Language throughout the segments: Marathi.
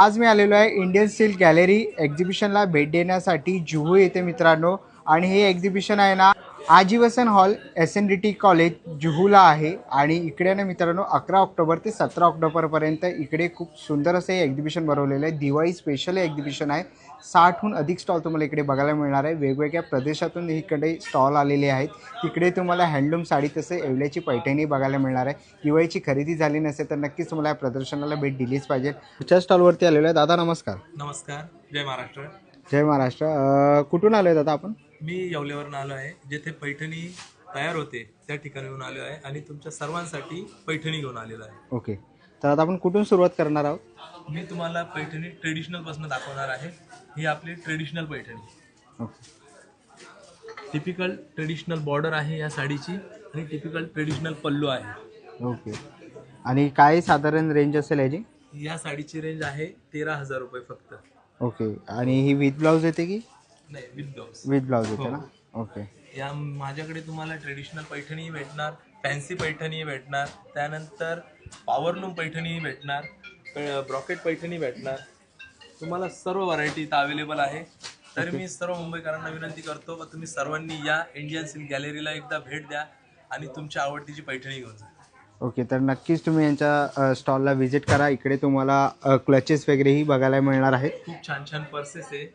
आज मी आलेलो आहे इंडियन सिल्क गॅलरी एक्झिबिशनला भेट देण्यासाठी जुहू येथे मित्रांनो. आणि हे एक्झिबिशन आहे ना आजीवसन हॉल SNDT कॉलेज जुहूला आहे. आणि इकडे ना मित्रांनो 11 ऑक्टोबर ते 17 ऑक्टोबरपर्यंत इकडे खूप सुंदर असं हे एक्झिबिशन भरवलेलं आहे. दिवाळी स्पेशल एक्झिबिशन आहे. 60हून अधिक स्टॉल तुम्हाला इकडे बघायला मिळणार आहे. वेगवेगळ्या प्रदेशातून इकडे स्टॉल आलेले आहेत. तिकडे तुम्हाला हँडलूम साडी तसे येवल्याची पैठणी बघायला मिळणार आहे. दिवाळीची खरेदी झाली नसेल तर नक्कीच तुम्हाला या प्रदर्शनाला भेट दिलीच पाहिजे. पुढच्या स्टॉलवरती आलेलो आहे. दादा नमस्कार. नमस्कार. जय महाराष्ट्र. जय महाराष्ट्र. कुठून आलो आहे दादा आपण? मी येवल्यावरून आलो आहे. जेथे पैठणी तयार होते त्या ठिकाणाहून आलो आहे आणि तुमच्या सर्वांसाठी पैठणी घेऊन आलेलो आहे. ओके, तर आता आपण कुठून सुरुवात करणार आहोत? मी तुम्हाला पैठणी ट्रेडिशनल पासून दाखवणार आहे. ही आपली traditional Paithani, okay typical traditional border आहे या साडीची आणि टिपिकल ट्रेडिशनल पल्लू आहे. ओके. आणि काय साधारण रेंज असेल याची? या साडीची रेंज आहे 13,000 रुपये फक्त. ओके. आणि ही विथ ब्लाऊज येते की? नाही, विथ ब्लाऊज. विथ ब्लाऊज येते हो. ना? ओके. या माझ्याकडे तुम्हाला ट्रेडिशनल पैठणी भेटणार, फॅन्सी पैठणी भेटणार, त्यानंतर पॉवरलूम पैठणी भेटणार, ब्रॉकेट पैठणी भेटणार. तुम्हाला सर्व व्हरायटी इथं अवेलेबल आहे. तर मी सर्व मुंबईकरांना विनंती करतो की तुम्ही सर्वांनी या इंडियन सिल्क गॅलरीला एकदा भेट द्या आणि तुमच्या आवडतीची पैठणी घेऊन जा. ओके, तर नक्कीच तुम्ही यांच्या स्टॉलला व्हिजिट करा. इकडे तुम्हाला क्लचेस वगैरेही बघायला मिळणार आहेत. खूप छान छान पर्सेस आहे.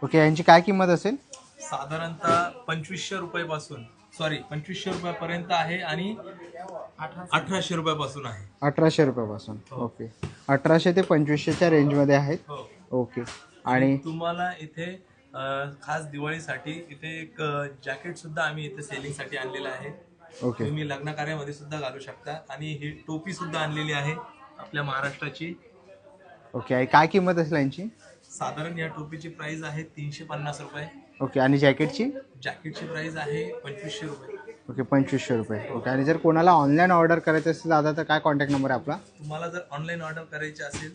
ओके, यांची काय किंमत असेल? साधारणतः 2500 रुपयापासून, 2500 रुपयापर्यंत आहे आणि 1800 रुपयापासून आहे. 1800 रुपयापासून. ओके, 1800 ते 2500च्या रेंजमध्ये आहेत. हो. ओके. आणि तुम्हाला इथे खास दिवाळीसाठी इथे एक जॅकेट सुद्धा आम्ही इथे सेलिंगसाठी आणलेलं आहे. ओके. तुम्ही लग्न कार्यामध्ये सुद्धा घालू शकता. आणि ही टोपी सुद्धा आणलेली आहे आपल्या महाराष्ट्राची. ओके. आणि काय किंमत असेल यांची? साधारण या टोपीची प्राइस आहे 350 रुपये. ओके. आणि जॅकेटची? जॅकेटची प्राइस आहे 2500 रुपये. ओके, 2500 रुपये. ओके. आणि जर कोणाला ऑनलाईन ऑर्डर करायचं असेल दादा तर काय कॉन्टॅक्ट नंबर आहे आपला? तुम्हाला जर ऑनलाईन ऑर्डर करायची असेल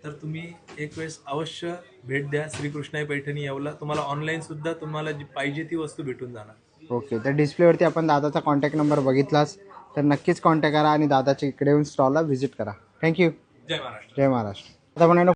तर तुम्ही एक वेळेस अवश्य भेट द्या श्रीकृष्णाई पैठणी येवला. तुम्हाला ऑनलाईन सुद्धा तुम्हाला जी पाहिजे ती वस्तू भेटून जाणार. ओके, तर डिस्प्लेवरती आपण दादाचा कॉन्टॅक्ट नंबर बघितलाच तर नक्कीच कॉन्टॅक्ट करा आणि दादाच्या इकडे येऊन स्टॉलला व्हिजिट करा. थँक्यू. जय महाराष्ट्र. जय महाराष्ट्र. आता आपण